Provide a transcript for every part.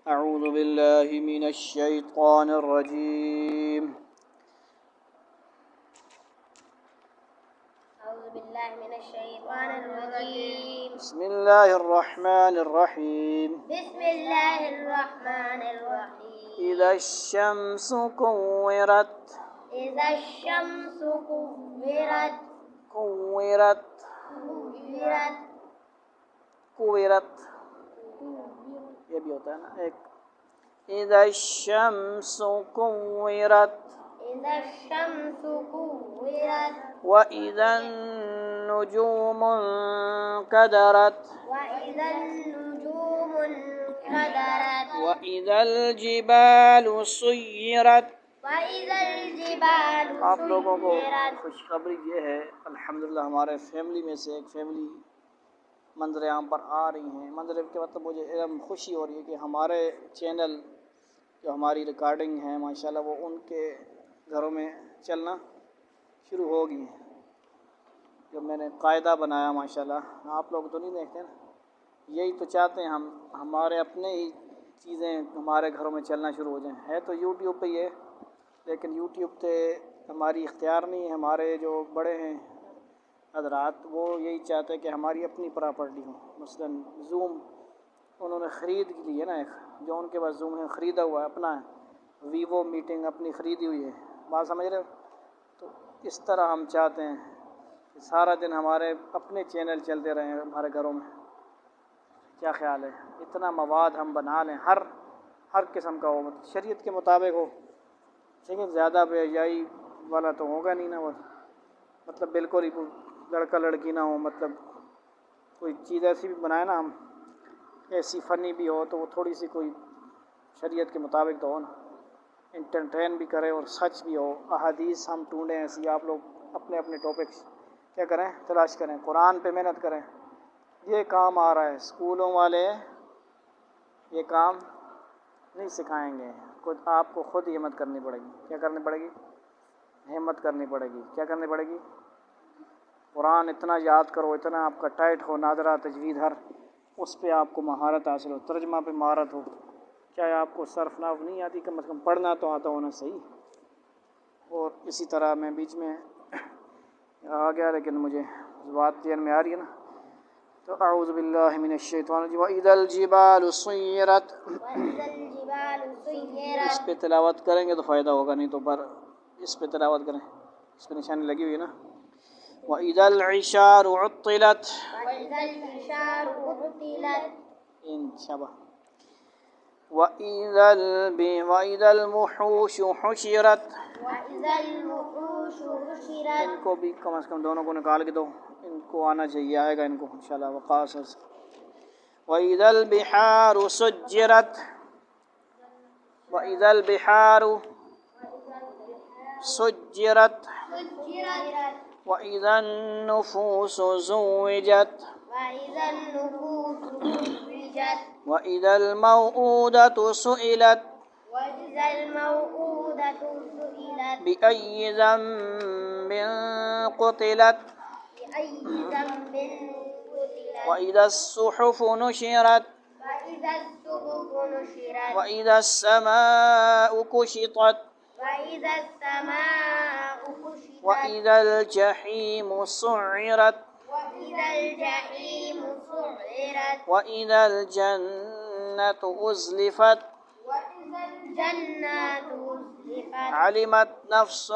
أعوذ بالله من الشيطان الرجيم. أعوذ بالله من الشيطان الرجيم. بسم الله الرحمن الرحيم. بسم الله الرحمن الرحيم. إذا الشمس كورت. إذا الشمس كورت. كورت. كورت. كورت یہ بھی ہوتا ہے نا ایک. إذا الشمس كورت. إذا الشمس كورت. وإذا النجوم انكدرت. وإذا النجوم انكدرت. وإذا الجبال سيرت. وإذا الجبال آپ لوگوں کو سيرت. خوشخبری یہ ہے الحمدللہ ہمارے فیملی میں سے ایک فیملی منظر عام پر آ رہی ہیں. منظر کے مطلب مجھے علم خوشی ہو رہی ہے کہ ہمارے چینل جو ہماری ریکارڈنگ ہیں ماشاءاللہ وہ ان کے گھروں میں چلنا شروع ہو گئی ہیں. جب میں نے قاعدہ بنایا ماشاءاللہ آپ لوگ تو نہیں دیکھتے نا, یہی تو چاہتے ہیں ہم ہمارے اپنے ہی چیزیں ہمارے گھروں میں چلنا شروع ہو جائیں. ہے تو یوٹیوب پہ یہ, لیکن یوٹیوب پہ ہماری اختیار نہیں ہے. ہمارے جو بڑے ہیں حضرات وہ یہی چاہتے ہیں کہ ہماری اپنی پراپرٹی ہو. مثلا زوم انہوں نے خرید لی ہے نا, ایک جو ان کے پاس زوم ہے خریدا ہوا ہے اپنا ہے. ویوو میٹنگ اپنی خریدی ہوئی ہے. بات سمجھ رہے ہو؟ تو اس طرح ہم چاہتے ہیں کہ سارا دن ہمارے اپنے چینل چلتے رہیں ہمارے گھروں میں. کیا خیال ہے؟ اتنا مواد ہم بنا لیں ہر قسم کا ہو, مطلب شریعت کے مطابق ہو, ٹھیک ہے. زیادہ بے حیائی والا تو ہوگا نہیں نا, وہ مطلب بالکل ہی لڑکا لڑکی نہ ہو. مطلب کوئی چیز ایسی بھی بنائے نا ہم, ایسی فنی بھی ہو تو وہ تھوڑی سی کوئی شریعت کے مطابق تو ہو نا, انٹرٹین بھی کرے اور سچ بھی ہو. احادیث ہم ڈھونڈیں ایسی, آپ لوگ اپنے اپنے ٹاپکس کیا کریں, تلاش کریں, قرآن پہ محنت کریں. یہ کام آ رہا ہے. اسکولوں والے یہ کام نہیں سکھائیں گے, خود آپ کو خود ہمت کرنی پڑے گی. کیا کرنی پڑے گی؟ ہمت کرنی پڑے گی. کیا کرنی پڑے گی؟ قرآن اتنا یاد کرو, اتنا آپ کا ٹائٹ ہو, ناظرہ تجوید ہر اس پہ آپ کو مہارت حاصل ہو, ترجمہ پہ مہارت ہو. چاہے آپ کو صرف نحو نہیں آتی, کم از کم پڑھنا تو آتا ہونا صحیح. اور اسی طرح میں بیچ میں آ گیا لیکن مجھے بات ذہن میں آ رہی ہے نا, تو اعوذ باللہ من الشیطان الرجیم. وَإِذَا الْجِبَالُ سُيِّرَتْ. وإذا الجبال سيرت. اس پہ تلاوت کریں گے تو فائدہ ہوگا, نہیں تو پر اس پہ تلاوت کریں, اس پہ نشانی لگی ہوئی ہے نا. وَإِذَا الْعِشَارُ عُطِّلَتْ. وإذا العشار عطلت. شابہ. وَإِذَا الْوُحُوشُ حُشِرَتْ. وإذا الوحوش حشرت. ان کو بھی کم از کم دونوں کو نکال کے دو, ان کو آنا چاہیے, آئے گا ان کو انشاءاللہ. وقاصص. وَإِذَا الْبِحَارُ سُجِّرَتْ. وَإِذَا الْبِحَارُ سُجِّرَتْ. سجرت. وَإِذَا النُّفُوسُ زُوِّجَتْ. وإذا النفوس زوجت. وَإِذَا الْمَوْءُودَةُ سُئِلَتْ. وإذا الموءودة سئلت. بِأَيِّ ذَنبٍ قُتِلَتْ. بأي ذنب قتلت. وَإِذَا الصُّحُفُ نُشِرَتْ. وإذا الصحف نشرت. وَإِذَا السَّمَاءُ كُشِطَتْ. وإذا السماء كشطت. وَإِذَا الْجَحِيمُ سُعِّرَتْ. وإذا الجحيم سعرت. وَإِذَا الْجَنَّةُ أُزْلِفَتْ. وإذا الجنة أزلفت. عَلِمَتْ نَفْسٌ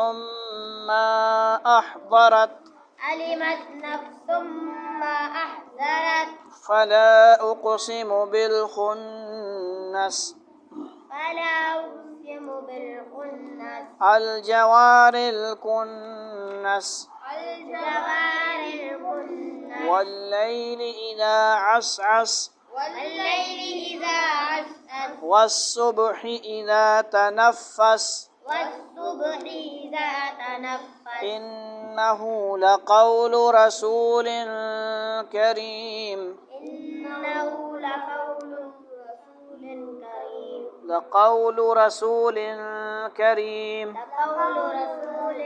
مَّا أَحْضَرَتْ. علمت نفس ما أحضرت. فَلَا أُقْسِمُ بِالْخُنَّسِ. فلا أقسم بالخنس. الْجَوَارِ الْكُنَّسِ. الجوار الكنس. وَاللَّيْلِ إِذَا عَسْعَسَ. والليل إذا عسعس. وَالصُّبْحِ إِذَا تَنَفَّسَ. والصبح إذا تنفس. إِنَّهُ لَقَوْلُ رَسُولٍ كَرِيمٍ. إنه لقول رسول كريم. لَقَوْلُ رَسُولٍ كَرِيمٍ. لقول رسول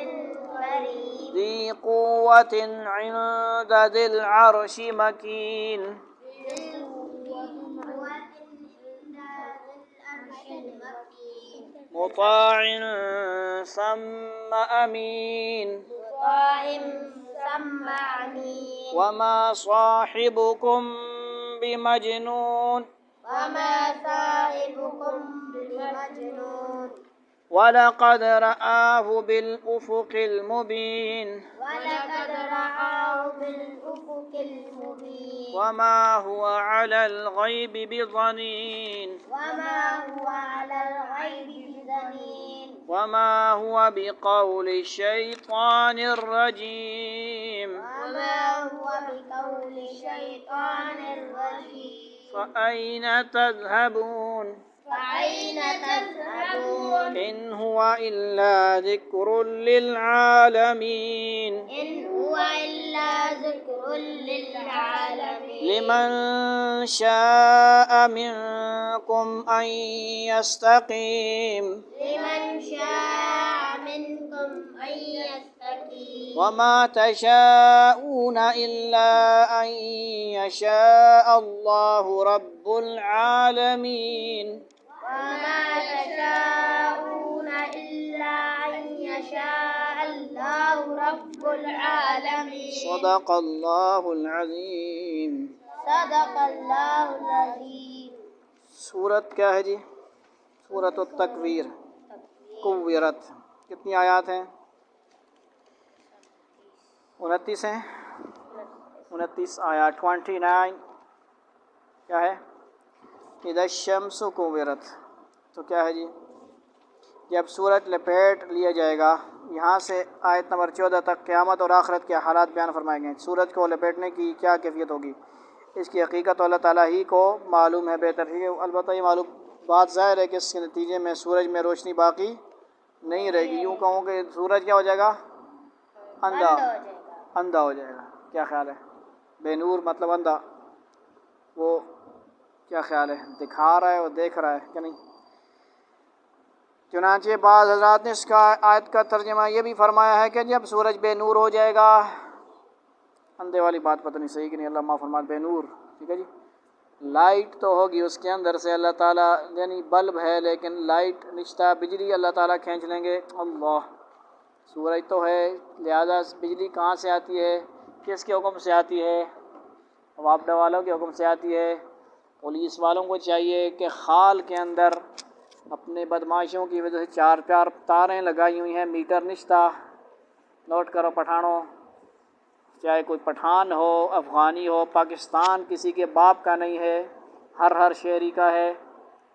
كريم. ذِي قُوَّةٍ عِندَ ذِي الْعَرْشِ مَكِينٍ. مطاع ثم أمين مطاع ثم أمين وما صاحبكم بمجنون وما صاحبكم بمجنون ولقد رآه بالأفق المبين ولقد رآه بالأفق المبين وما هو على الغيب بضنين وما هو على الغيب بضنين وما هو بقول الشيطان الرجيم وما هو بقول شيطان الرجيم فأين تذهبون فأين تذهبون إن هو إلا ذكر للعالمين إن هو إلا ذكر للعالمين لمن شاء منكم أن يستقيم لمن شاء منكم أن يستقيم وما تشاءون إلا أن يشاء الله رب العالمين وما تشاءون إلا أن يشاء الله رب العالمين صدق الله العظيم صدق اللہ العظیم. سورت کیا ہے جی؟ سورت التکویر. کویرت. کتنی آیات ہیں؟ 29 ہیں. 29 آیات. 29 کیا ہے؟ اذا الشمس کویرت. تو کیا ہے جی؟ جب سورج لپیٹ لیا جائے گا. یہاں سے آیت نمبر 14 تک قیامت اور آخرت کے حالات بیان فرمائے گئے. سورج کو لپیٹنے کی کیا کیفیت ہوگی، اس کی حقیقت اللہ تعالیٰ ہی کو معلوم ہے بہتر ہے. البتہ یہ معلوم بات ظاہر ہے کہ اس کے نتیجے میں سورج میں روشنی باقی نہیں رہے گی. یوں کہوں کہ سورج کیا ہو جائے گا؟ اندھا ہو جائے گا. کیا خیال ہے؟ بے نور مطلب اندھا. وہ کیا خیال ہے؟ دکھا رہا ہے، وہ دیکھ رہا ہے کہ نہیں؟ چنانچہ بعض حضرات نے اس کا آیت کا ترجمہ یہ بھی فرمایا ہے کہ جب سورج بے نور ہو جائے گا. اندھے والی بات پتہ نہیں صحیح کہ نہیں، اللہ معاف فرمائے. بے نور ٹھیک ہے جی. لائٹ تو ہوگی اس کے اندر سے، اللہ تعالیٰ یعنی بلب ہے لیکن لائٹ رشتہ بجلی اللہ تعالیٰ کھینچ لیں گے. اللہ، سورج تو ہے لہذا بجلی کہاں سے آتی ہے؟ کس کے حکم سے آتی ہے؟ وابڈا والوں کے حکم سے آتی ہے. پولیس والوں کو چاہیے کہ خال کے اندر اپنے بدماشوں کی وجہ سے 4 تاریں لگائی ہوئی ہیں. میٹر نشتہ. نوٹ کرو پٹھانوں، چاہے کوئی پٹھان ہو، افغانی ہو، پاکستان کسی کے باپ کا نہیں ہے، ہر شہری کا ہے،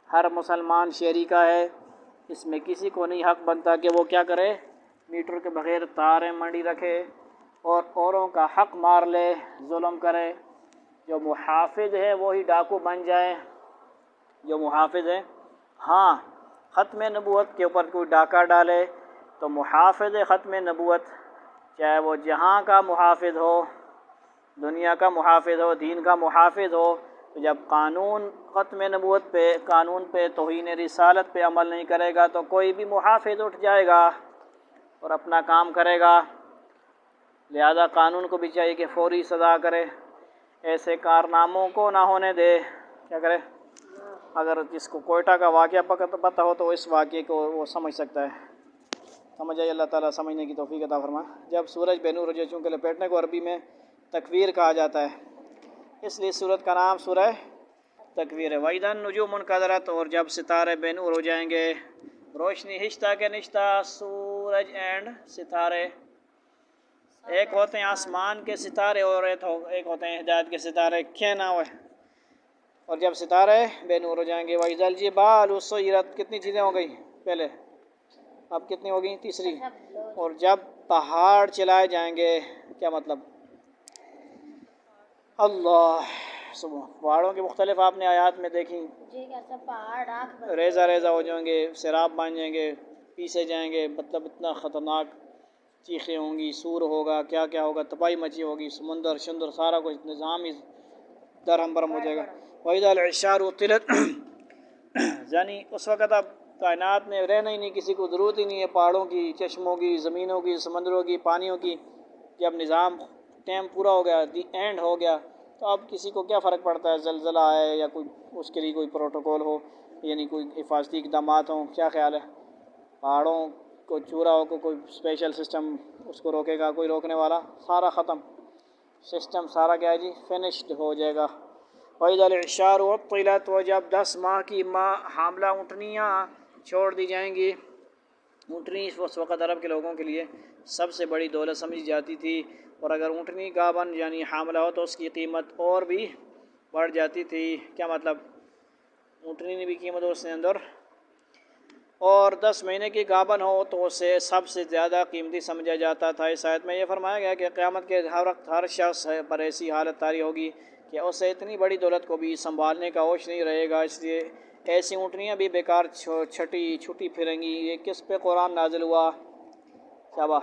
ہر مسلمان شہری کا ہے. اس میں کسی کو نہیں حق بنتا کہ وہ کیا کرے، میٹر کے بغیر تاریں منڈی رکھے اور اوروں کا حق مار لے، ظلم کرے. جو محافظ ہے وہی ڈاکو بن جائے. جو محافظ ہے، ہاں ختم نبوت کے اوپر کوئی ڈاکہ ڈالے تو محافظ ختم نبوت، چاہے وہ جہاں کا محافظ ہو، دنیا کا محافظ ہو، دین کا محافظ ہو، تو جب قانون ختم نبوت پہ، قانون پہ، توہین رسالت پہ عمل نہیں کرے گا تو کوئی بھی محافظ اٹھ جائے گا اور اپنا کام کرے گا. لہذا قانون کو بھی چاہیے کہ فوری سزا کرے، ایسے کارناموں کو نہ ہونے دے. کیا کرے؟ اگر جس کو کوئٹہ کا واقعہ پتہ ہو تو اس واقعے کو وہ سمجھ سکتا ہے. سمجھ آئی؟ اللہ تعالیٰ سمجھنے کی توفیق عطا فرمائے. جب سورج بے نور ہو جائے، چونکہ لپیٹنے کو عربی میں تکویر کہا جاتا ہے، اس لیے سورت کا نام سورہ تکویر ہے. وَإِذَا النُّجُومُ انْكَدَرَتْ. اور جب ستارے بے نور ہو جائیں گے. روشنی ہشتہ کے نشتہ، سورج اینڈ ستارے. ایک ہوتے ہیں آسمان کے ستارے اور ایک ہوتے ہیں ہدایت کے ستارے. کیا نہ ہوئے. اور جب ستارے بے نور ہو جائیں گے. وَإِذَا الْجِبَالُ سُيِّرَتْ. کتنی چیزیں ہو گئی پہلے؟ اب کتنی ہوگی؟ تیسری. اور جب پہاڑ چلائے جائیں گے. کیا مطلب؟ اللہ سبحان. پہاڑوں کی مختلف آپ نے آیات میں دیکھی. جی کیسا پہاڑ ریزہ ہو جائیں گے، سیراب بن جائیں گے، پیسے جائیں گے. مطلب اتنا خطرناک چیخیں ہوں گی، سور ہوگا، کیا کیا ہوگا، تباہی مچی ہوگی. سمندر شندر سارا کچھ نظام ہی درہم برہم ہو جائے گا. وَإِذَا الْعِشَارُ طِلَتْ. یعنی اس وقت اب کائنات میں رہنا ہی نہیں، کسی کو ضرورت ہی نہیں ہے پہاڑوں کی، چشموں کی، زمینوں کی، سمندروں کی، پانیوں کی. جب نظام ٹائم پورا ہو گیا، دی اینڈ ہو گیا، تو اب کسی کو کیا فرق پڑتا ہے زلزلہ آئے یا کوئی اس کے لیے کوئی پروٹوکول ہو، یعنی کوئی حفاظتی اقدامات ہوں. کیا خیال ہے؟ پہاڑوں کو چوراہوں کو کوئی اسپیشل سسٹم اس کو روکے گا کوئی روکنے والا، سارا ختم سسٹم، سارا کیا ہے جی فنشڈ ہو جائے گا۔ وَإِذَا الْعِشَارُ عُطِّلَتْ، وہ جب 10 ماہ کی ماں حاملہ اونٹنیاں چھوڑ دی جائیں گی۔ اونٹنی اس وقت عرب کے لوگوں کے لیے سب سے بڑی دولت سمجھی جاتی تھی، اور اگر اونٹنی گابن یعنی حاملہ ہو تو اس کی قیمت اور بھی بڑھ جاتی تھی۔ کیا مطلب؟ اونٹنی نے بھی قیمت اس کے اندر، اور 10 مہینے کی گابن ہو تو اسے سب سے زیادہ قیمتی سمجھا جاتا تھا۔ اس آیت میں یہ فرمایا گیا کہ قیامت کے ہر وقت ہر شخص پر ایسی حالت طاری ہوگی کہ اسے اتنی بڑی دولت کو بھی سنبھالنے کا ہوش نہیں رہے گا، اس لیے ایسی اونٹنیاں بھی بیکار چھٹی پھریں گی۔ یہ کس پہ قرآن نازل ہوا؟ شابہ،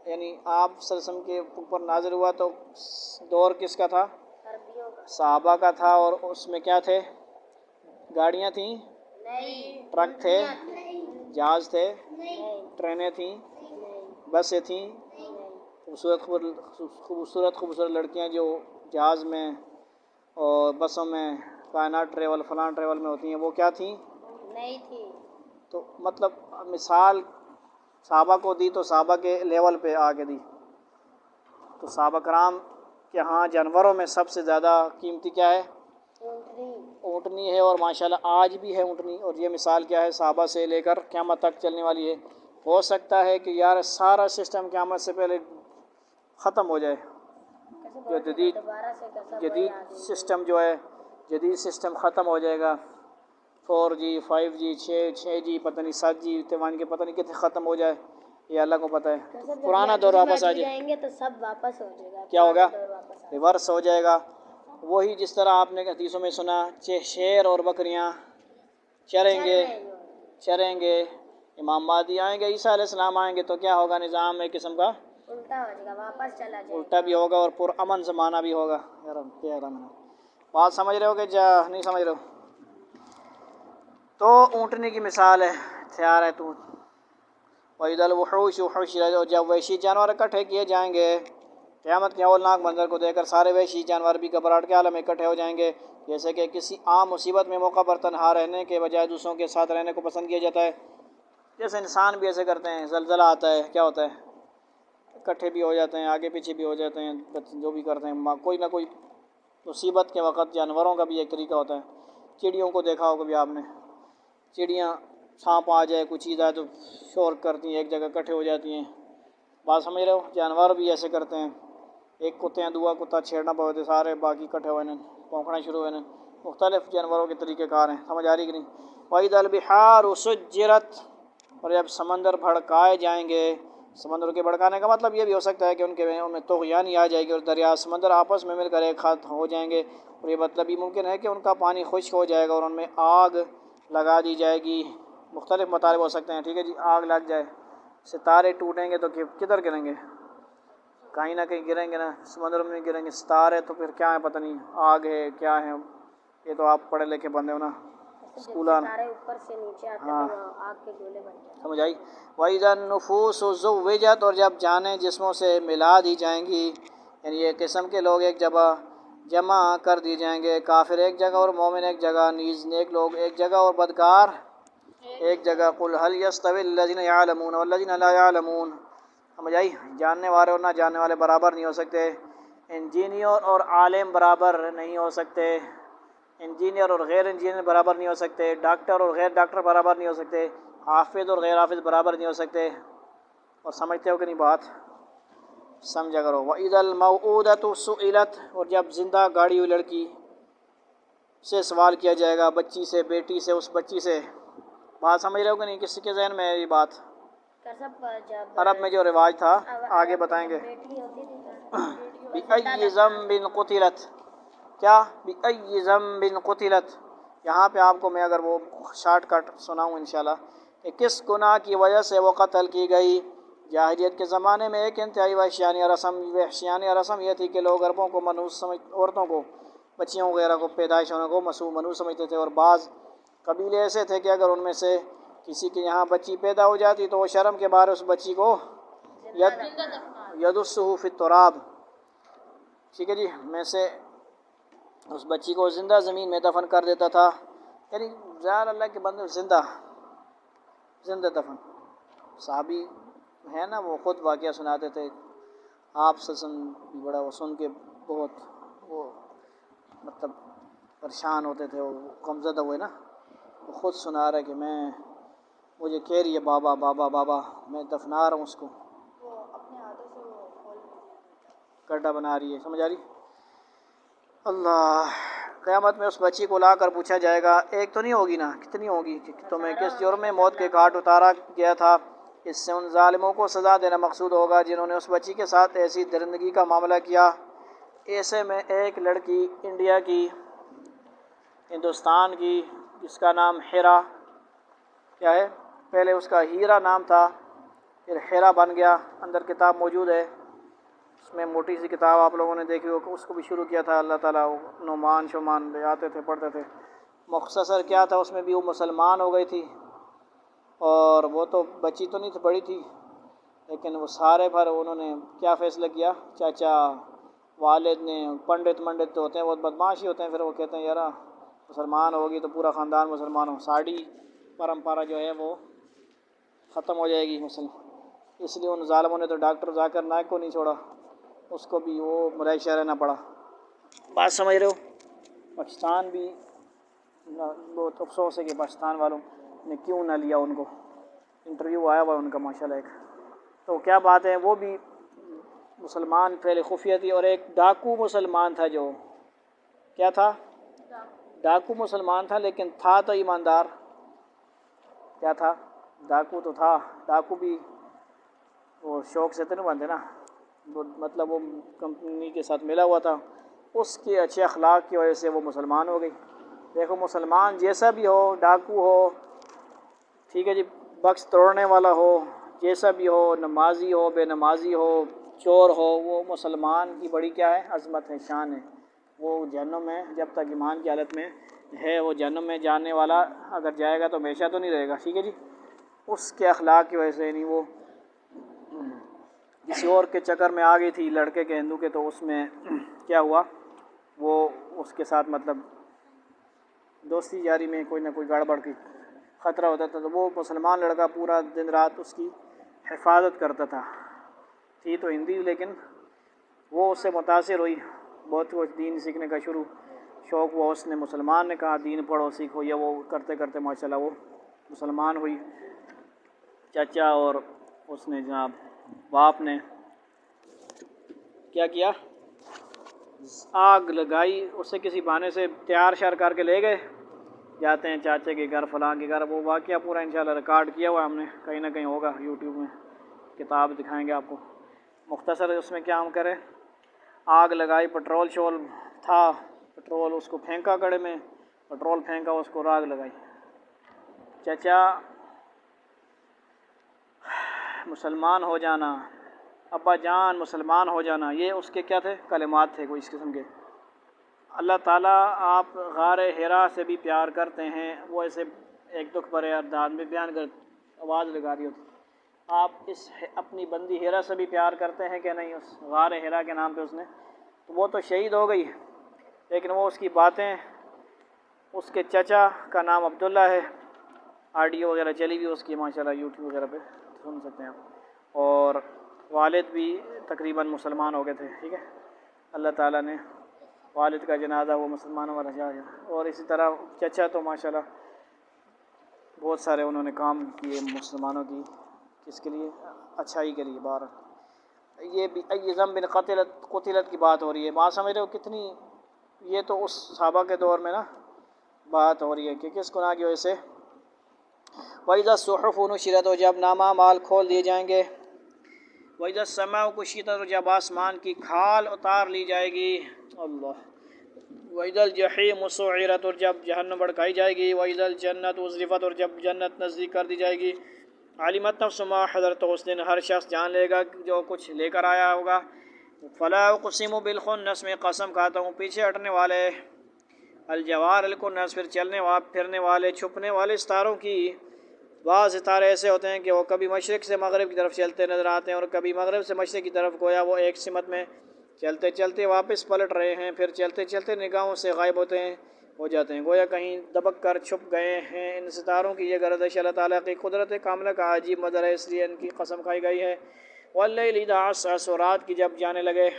یعنی آپ صلی اللہ علیہ وسلم کے اوپر نازل ہوا تو دور کس کا تھا؟ عربیوں کا صحابہ کا تھا، اور اس میں کیا تھے؟ گاڑیاں تھیں، نہیں، ٹرک تھے، جہاز تھے، نہیں، ٹرینیں تھیں، نہیں، بسیں تھیں، خوبصورت لڑکیاں جو جہاز میں اور بسوں میں کائنات ٹریول فلاں ٹریول میں ہوتی ہیں، وہ کیا تھیں؟ نہیں تھی۔ تو مطلب مثال صحابہ کو دی تو صحابہ کے لیول پہ آگے دی، تو صحابہ کرام کے ہاں جانوروں میں سب سے زیادہ قیمتی کیا ہے؟ اونٹنی۔ اونٹنی ہے، اور ماشاءاللہ آج بھی ہے اونٹنی، اور یہ مثال کیا ہے؟ صحابہ سے لے کر قیامت تک چلنے والی ہے۔ ہو سکتا ہے کہ یار سارا سسٹم قیامت سے پہلے ختم ہو جائے، جو دوبارہ سے جدید سسٹم جو ہے، جدید سسٹم ختم ہو جائے گا، 4G 5G 6G پتہ نہیں 7G تیوان کے پتہ نہیں کتنے ختم ہو جائے، یہ اللہ کو پتہ ہے۔ پرانا دور واپس آ جائے، جائیں گے تو سب واپس ہو جائے گا۔ کیا ہوگا؟ دور واپس آ جائے ریورس ہو جائے گا۔ وہی جس طرح آپ نے حدیثوں میں سنا، شیر اور بکریاں چریں گے، امام مہدی آئیں گے، عیسیٰ علیہ السلام آئیں گے تو کیا ہوگا؟ نظام ایک قسم کا الٹا ہو جائے گا، واپس چلا جائے گا، الٹا بھی ہوگا اور پرامن زمانہ بھی ہوگا۔ بات سمجھ رہے ہو کہ نہیں سمجھ رہے ہو؟ تو اونٹنی کی مثال ہے، تیار ہے تو؟ وَإِذَا الْوُحُوشُ حُشِرَتْ، اور جب وحشی جانور اکٹھے کیے جائیں گے، قیامت کے ہولناک منظر کو دیکھ کر سارے وحشی جانور بھی گھبراہٹ کے عالم میں اکٹھے ہو جائیں گے، جیسے کہ کسی عام مصیبت میں موقع پر تنہا رہنے کے بجائے دوسروں کے ساتھ رہنے کو پسند کیا جاتا ہے۔ جیسے انسان بھی ایسے کرتے ہیں، زلزلہ آتا ہے کیا ہوتا ہے؟ اکٹھے بھی ہو جاتے ہیں، آگے پیچھے بھی ہو جاتے ہیں، جو بھی کرتے ہیں، کوئی نہ کوئی مصیبت کے وقت جانوروں کا بھی ایک طریقہ ہوتا ہے۔ چڑیوں کو دیکھا ہوگا بھی آپ نے، چڑیاں سانپ آ جائے کوئی چیز آئے تو شور کرتی ہیں، ایک جگہ اکٹھے ہو جاتی ہیں۔ بات سمجھ رہے ہو؟ جانور بھی ایسے کرتے ہیں، ایک کتے ہیں دوسرا کتا چھیڑنا پڑتے سارے باقی اکٹھے ہوئے ہیں، بھونکنا شروع ہوئے ہیں۔ مختلف جانوروں کے طریقہ کار ہیں، سمجھ آ رہی کہ نہیں؟ وَإِذَا الْبِحَارُ سُجِّرَتْ، اور جب سمندر بھڑکائے جائیں گے، سمندر کے بھڑکانے کا مطلب یہ بھی ہو سکتا ہے کہ ان میں طغیانی آ جائے گی اور دریا سمندر آپس میں مل کر ایک خط ہو جائیں گے، اور یہ مطلب بھی ممکن ہے کہ ان کا پانی خشک ہو جائے گا اور ان میں آگ لگا دی جائے گی۔ مختلف مطالب ہو سکتے ہیں، ٹھیک ہے جی؟ آگ لگ جائے، ستارے ٹوٹیں گے تو کدھر گریں گے؟ کہیں نہ کہیں گریں گے نا، سمندر میں گریں گے۔ ستارے تو پھر کیا ہے پتہ نہیں، آگ ہے کیا ہے، یہ تو آپ پڑھے لکھے بندے ہو نا، اسکولان، ستارے اوپر سے نیچے آتے ہاں، تو آگ کے گولے بن جاتے۔ سمجھ آئی؟ وَإِذَا النُّفُوسُ زُوِّجَتْ، اور جب جانیں جسموں سے ملا دی جائیں گی، یعنی ایک قسم کے لوگ ایک جمع کر دی جائیں گے، کافر ایک جگہ اور مومن ایک جگہ، نیز نیک لوگ ایک جگہ اور بدکار ایک جگہ۔ قُلْ هَلْ يَسْتَوِي الَّذِينَ يَعْلَمُونَ وَالَّذِينَ لَا يَعْلَمُونَ، سمجھ آئی؟ جاننے والے اور نہ جاننے والے برابر نہیں ہو سکتے، انجینئر اور عالم برابر نہیں ہو سکتے، انجینئر اور غیر انجینئر برابر نہیں ہو سکتے، ڈاکٹر اور غیر ڈاکٹر برابر نہیں ہو سکتے، حافظ اور غیر حافظ برابر نہیں ہو سکتے۔ اور سمجھتے ہو کہ نہیں بات؟ سمجھا کرو۔ وَإِذَا الْمَوْءُودَةُ سُئِلَتْ، اور جب زندہ گاڑی ہوئی لڑکی سے سوال کیا جائے گا، بچی سے، بیٹی سے، اس بچی سے، بات سمجھ رہے ہو کہ نہیں؟ کسی کے ذہن میں ہے یہ بات؟ عرب میں جو رواج تھا، آگے بتائیں گے۔ بِأَيِّ ذَنبٍ قُتِلَتْ، کیا؟ بِأَيِّ ذَنبٍ قُتِلَتْ، یہاں پہ آپ کو میں اگر وہ شارٹ کٹ سناؤں انشاءاللہ، کہ کس گناہ کی وجہ سے وہ قتل کی گئی۔ جاہلیت کے زمانے میں ایک انتہائی وحشیانہ رسم یہ تھی کہ لوگ عربوں کو عورتوں کو، بچیوں وغیرہ کو، پیدائش ہونے کو منحوس سمجھتے تھے، اور بعض قبیلے ایسے تھے کہ اگر ان میں سے کسی کے یہاں بچی پیدا ہو جاتی تو وہ شرم کے بارے اس بچی کو یدسہ فی التراب، ٹھیک ہے جی، میں سے اس بچی کو زندہ زمین میں دفن کر دیتا تھا، یعنی ظاہر اللہ کے بندے زندہ، زندہ دفن. صحابی ہے نا وہ خود واقعہ سناتے تھے. آپ سسن بھی بڑا وہ سن کے بہت وہ مطلب پریشان ہوتے تھے. وہ غمزدہ ہوئے نا. وہ خود سنا رہا ہے کہ مجھے کہہ رہی ہے بابا بابا بابا, میں دفنا رہا ہوں اس کو. وہ اپنے ہاتھوں سے وہ کھول گڈھا بنا رہی ہے. سمجھ آ رہی؟ اللہ. قیامت میں اس بچی کو لا کر پوچھا جائے گا, ایک تو نہیں ہوگی نا, کتنی ہوگی, کہ تمہیں کس جرم میں موت کے گھاٹ اتارا گیا تھا. اس سے ان ظالموں کو سزا دینا مقصود ہوگا جنہوں نے اس بچی کے ساتھ ایسی درندگی کا معاملہ کیا. ایسے میں ایک لڑکی انڈیا کی, ہندوستان کی, جس کا نام ہیرا کیا ہے, پہلے اس کا ہیرا نام تھا, پھر ہیرا بن گیا. اندر کتاب موجود ہے, اس میں موٹی سی کتاب آپ لوگوں نے دیکھی ہو, اس کو بھی شروع کیا تھا اللہ تعالیٰ. نعمان شمان لے آتے تھے, پڑھتے تھے. مختصر کیا تھا اس میں بھی, وہ مسلمان ہو گئی تھی. اور وہ تو بچی تو نہیں تھی, بڑی تھی, لیکن وہ سارے بھر انہوں نے کیا فیصلہ کیا, چاچا والد نے, پنڈت منڈت تو ہوتے ہیں, بہت بدماش ہی ہوتے ہیں. پھر وہ کہتے ہیں یار مسلمان ہوگی تو پورا خاندان مسلمان ہو, ساڑی پرمپرا جو ہے وہ ختم ہو جائے گی مسلم. اس لیے ان ظالموں نے تو ڈاکٹر ذاکر نائک کو نہیں چھوڑا, اس کو بھی وہ ملیشیا رہنا پڑا. بات سمجھ رہے ہو؟ پاکستان بھی بہت افسوس ہے کہ پاکستان والوں نے کیوں نہ لیا ان کو. انٹرویو آیا ہوا ان کا ماشاءاللہ ایک, تو کیا بات ہے. وہ بھی مسلمان پہلے خفیہ تھی. اور ایک ڈاکو مسلمان تھا, جو کیا تھا, ڈاکو مسلمان تھا, لیکن تھا تو ایماندار. کیا تھا, ڈاکو تو تھا. ڈاکو بھی وہ شوق سے تو نہیں بنتے نا, مطلب وہ کمپنی کے ساتھ ملا ہوا تھا. اس کے اچھے اخلاق کی وجہ سے وہ مسلمان ہو گئی. دیکھو مسلمان جیسا بھی ہو, ڈاکو ہو, ٹھیک ہے جی, بکس توڑنے والا ہو, جیسا بھی ہو, نمازی ہو, بے نمازی ہو, چور ہو, وہ مسلمان کی بڑی کیا ہے, عظمت ہے, شان ہے. وہ جہنم میں جب تک ایمان کی حالت میں ہے, وہ جہنم میں جانے والا اگر جائے گا تو ہمیشہ تو نہیں رہے گا. ٹھیک ہے جی. اس کے اخلاق کی وجہ سے نہیں, وہ کسی اور کے چکر میں آ گئی تھی, لڑکے کے ہندو کے, تو اس میں کیا ہوا, وہ اس کے ساتھ مطلب دوستی جاری میں کوئی نہ کوئی گڑبڑ کی خطرہ ہوتا تھا. تو وہ مسلمان لڑکا پورا دن رات اس کی حفاظت کرتا تھا. تھی تو ہندی, لیکن وہ اس سے متاثر ہوئی, بہت کچھ دین سیکھنے کا شوق ہوا. اس نے مسلمان نے کہا دین پڑھو سیکھو, یا وہ کرتے کرتے ماشاءاللہ وہ مسلمان ہوئی. چچا اور اس نے جناب باپ نے کیا کیا, آگ لگائی. اسے کسی بہانے سے تیار شیار کر کے لے گئے, جاتے ہیں چاچے کے گھر, فلاں کے گھر. وہ واقعہ پورا انشاءاللہ ریکارڈ کیا ہوا ہم نے, کہیں نہ کہیں ہوگا یوٹیوب میں, کتاب دکھائیں گے آپ کو. مختصر اس میں کیا ہم کریں, آگ لگائی, پٹرول شول تھا, پٹرول اس کو پھینکا کڑے میں, پٹرول پھینکا, اس کو آگ لگائی. چچا مسلمان ہو جانا, ابا جان مسلمان ہو جانا, یہ اس کے کیا تھے, کلمات تھے کوئی اس قسم کے. اللہ تعالیٰ آپ غار ہیرا سے بھی پیار کرتے ہیں. وہ ایسے ایک دکھ بھرے انداز میں بیان کر آواز لگا رہی ہوتی, آپ اس اپنی بندی ہیرا سے بھی پیار کرتے ہیں کہ نہیں. اس غار ہیرا کے نام پہ اس نے, تو وہ تو شہید ہو گئی, لیکن وہ اس کی باتیں, اس کے چچا کا نام عبداللہ ہے, آڈیو وغیرہ چلی ہوئی اس کی ماشاءاللہ یوٹیوب وغیرہ پہ سن سکتے ہیں آپ. اور والد بھی تقریباً مسلمان ہو گئے تھے. ٹھیک ہے, اللہ تعالیٰ نے والد کا جنازہ وہ مسلمانوں والا جا. اور اسی طرح چچا تو ماشاءاللہ بہت سارے انہوں نے کام کیے مسلمانوں کی, کس کے لیے, اچھائی کے لیے. بار یہ بھی ای ذنب قتلت کی بات ہو رہی ہے. بات سمجھ رہے ہو کتنی, یہ تو اس صحابہ کے دور میں نا بات ہو رہی ہے کہ کس گناہ کی وجہ سے. وَإِذَا الصُّحُفُ نُشِرَتْ, اور جب نامہ مال کھول دیے جائیں گے. وَإِذَا السَّمَاءُ كُشِطَتْ, اور جب آسمان کی کھال اتار لی جائے گی. اللہ. وَإِذَا الْجَحِيمُ سُعِّرَتْ, اور جب جہنم بھڑکائی جائے گی. وَإِذَا الْجَنَّةُ أُزْلِفَتْ, اور جب جنت نزدیک کر دی جائے گی. عَلِمَتْ نَفْسٌ مَا حَضَرَتْ, تو اس دن ہر شخص جان لے گا جو کچھ لے کر آیا ہوگا. فَلَا أُقْسِمُ بِالْخُنَّسِ, میں قسم کھاتا ہوں پیچھے ہٹنے والے, الجوار الکنس, پھر چلنے پھرنے والے, چھپنے والے ستاروں کی. بعض ستارے ایسے ہوتے ہیں کہ وہ کبھی مشرق سے مغرب کی طرف چلتے نظر آتے ہیں, اور کبھی مغرب سے مشرق کی طرف, گویا وہ ایک سمت میں چلتے چلتے واپس پلٹ رہے ہیں, پھر چلتے چلتے نگاہوں سے غائب ہوتے ہیں. ہو جاتے ہیں، گویا کہیں دبک کر چھپ گئے ہیں۔ ان ستاروں کی یہ گردش اللہ تعالیٰ کی قدرت کاملہ کا عجیب مظہر ہے، اس لیے ان کی قسم کھائی گئی ہے۔ واللیل اذا عسعس، اور رات کی جب جانے لگے،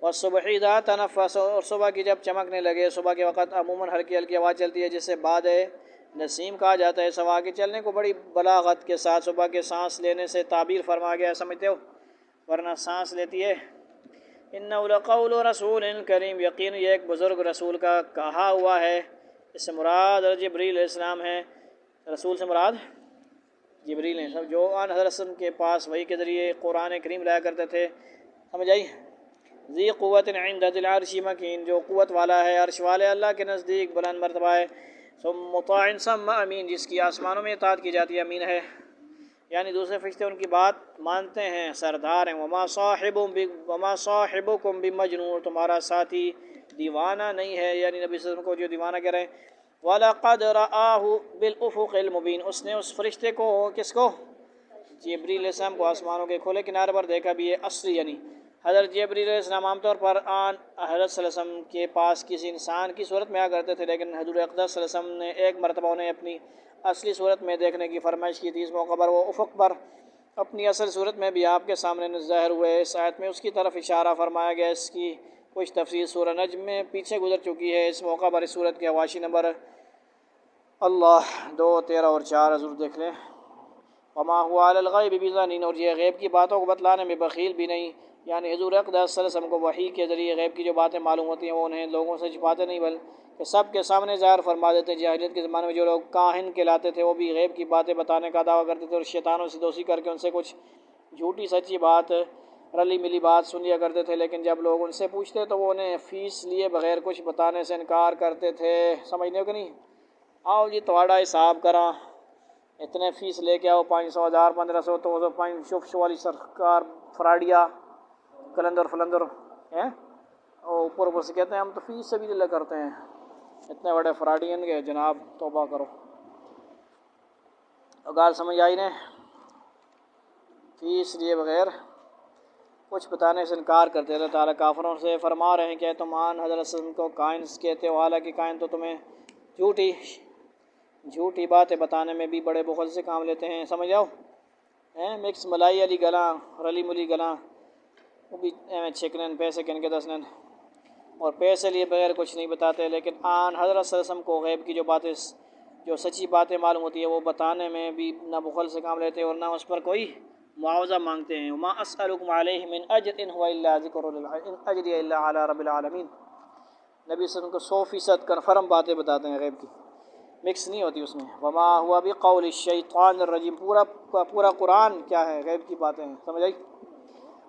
والصبح اذا تنفس، اور صبح کی جب چمکنے لگے۔ صبح کے وقت عموماً ہلکی ہلکی آواز چلتی ہے جسے باد نسیم کہا جاتا ہے۔ صبح کے چلنے کو بڑی بلاغت کے ساتھ صبح کے سانس لینے سے تعبیر فرمایا گیا ہے، سمجھتے ہو، ورنہ سانس لیتی ہے۔ انہ لقول رسول کریم، یقین یہ ایک بزرگ رسول کا کہا ہوا ہے۔ اس سے مراد جبریل علیہ السلام ہیں، رسول سے مراد جبریل ہیں، جو آن حضرت صلی اللہ علیہ وسلم کے پاس وحی کے ذریعے قرآن کریم لایا کرتے تھے، سمجھ آئی۔ ذی قوت عند ذی العرش مکین، جو قوت والا ہے عرش والے اللہ کے نزدیک بلند مرتبہ ہے۔ ثم مطاع ثم امین، جس کی آسمانوں میں اطاعت کی جاتی ہے، امین ہے، یعنی دوسرے فرشتے ان کی بات مانتے ہیں، سردار ہیں۔ وما صاحبکم بمجنون، تمہارا ساتھی دیوانہ نہیں ہے، یعنی نبی صلی اللہ علیہ وسلم کو جو دیوانہ کہہ رہے ہیں۔ وَلَقَدْ رَآهُ بِالْأُفُقِ الْمُبِينِ، اس نے اس فرشتے کو، کس کو؟ جبریل علیہ السلام کو آسمانوں کے کھلے کنارے پر دیکھا بھی ہے، اصلی یعنی حضرت جبریل علیہ السلام عام طور پر حضرت صلی اللہ علیہ وسلم کے پاس کسی انسان کی صورت میں آیا کرتے تھے، لیکن حضور اقدس صلی اللہ علیہ وسلم نے ایک مرتبہ انہیں اپنی اصلی صورت میں دیکھنے کی فرمائش کی تھی۔ اس موقع پر وہ افق پر اپنی اصل صورت میں بھی آپ کے سامنے ظاہر ہوئے۔ اس آیت میں اس کی طرف اشارہ فرمایا گیا، اس کی کچھ تفصیل سورہ نجم میں پیچھے گزر چکی ہے۔ اس موقع پر اس صورت کے حواشی نمبر 2، 13 اور 4 حضور دیکھ لیں۔ وما هو علی الغیب بضنین، اور یہ غیب کی باتوں کو بتلانے میں بخیل بھی نہیں، یعنی حضور اقدس صلی اللہ علیہ وسلم کو وحی کے ذریعے غیب کی جو باتیں معلوم ہوتی ہیں وہ انہیں لوگوں سے چھپاتے نہیں، بلکہ سب کے سامنے ظاہر فرما دیتے ہیں۔ جاہلیت کے زمانے میں جو لوگ کاہن کہلاتے تھے وہ بھی غیب کی باتیں بتانے کا دعویٰ کرتے تھے، اور شیطانوں سے دوستی کر کے ان سے کچھ جھوٹی سچی بات، رلی ملی بات سن لیا کرتے تھے، لیکن جب لوگ ان سے پوچھتے تو وہ انہیں فیس لیے بغیر کچھ بتانے سے انکار کرتے تھے، سمجھنے کو نہیں۔ آؤ جی تھوڑا حساب کرا، اتنے فیس لے کے آؤ، 500 1000 1500، تو 500 والی سرکار فراڈیا کلندر فلندر ہیں، اور اوپر سے کہتے ہیں ہم تو فیس سے بھی دلّا کرتے ہیں، اتنے بڑے فراڈین کے جناب توبہ کرو۔ گال سمجھ آئی نے، فیس لیے بغیر کچھ بتانے سے انکار کرتے۔ اللہ تعالیٰ کافروں سے فرما رہے ہیں کہ تم آن حضرت صلی اللہ علیہ وسلم کو کائن کہتے ہو، حالانکہ کائن تو تمہیں جھوٹی باتیں بتانے میں بھی بڑے بخل سے کام لیتے ہیں، سمجھ آؤ۔ مکس ملائی علی گلاں، رلی ملی گلاں، وہ بھی چھکنن پیسے کن کے دسنن، اور پیسے لیے بغیر کچھ نہیں بتاتے۔ لیکن آن حضرت صلی اللہ علیہ وسلم کو غیب کی جو باتیں، جو سچی باتیں معلوم ہوتی ہے وہ بتانے میں بھی نہ بخل سے کام لیتے اور نہ اس پر کوئی معاوضہ مانگتے ہیں۔ وما اسألکم علیہ من اجر ان هو الا ذکر ان اجری الا علی رب العالمین، نبی صلی اللہ علیہ وسلم کو 100% کنفرم باتیں بتاتے ہیں، غیب کی مکس نہیں ہوتی اس میں۔ وما ہوا بقول الشیطان الرجیم، پورا قرآن کیا ہے؟ غیب کی باتیں ہیں، سمجھ آئی،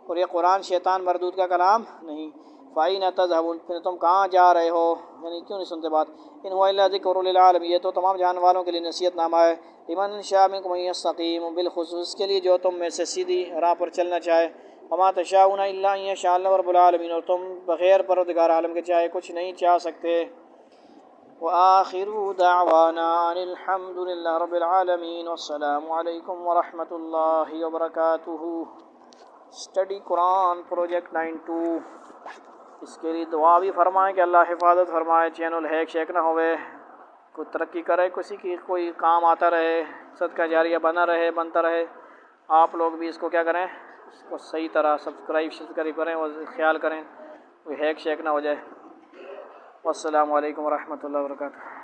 اور یہ قرآن شیطان مردود کا کلام نہیں۔ فَأَيْنَ تَذْهَبُونَ، پھر تم کہاں جا رہے ہو، یعنی کیوں نہیں سنتے بات۔ ان هو الا ذکر للعالمین، یہ تو تمام جان والوں کے لیے نصیحت نامہ ہے۔ لمن شاء منکم ان یستقیم، بالخصوص کے لیے جو تم میں سے سیدھی راہ پر چلنا چاہے۔ وما تشاءون الا ان یشاء اللہ رب العالمین، اور تم بغیر پروردگار عالم کے چاہے کچھ نہیں چاہ سکتے۔ وآخر دعوانا ان الحمد للہ رب العالمین، والسلام علیکم ورحمۃ اللہ وبرکاتہ۔ اسٹڈی قرآن پروجیکٹ 92، اس کے لیے دعا بھی فرمائیں کہ اللہ حفاظت فرمائے، چینل ہیک شیک نہ ہوئے، کوئی ترقی کرے، کسی کی کوئی کام آتا رہے، صدقہ جاریہ بنا رہے، بنتا رہے۔ آپ لوگ بھی اس کو کیا کریں، اس کو صحیح طرح سبسکرائب کریں اور خیال کریں کوئی ہیک شیک نہ ہو جائے۔ والسلام علیکم ورحمۃ اللہ وبرکاتہ۔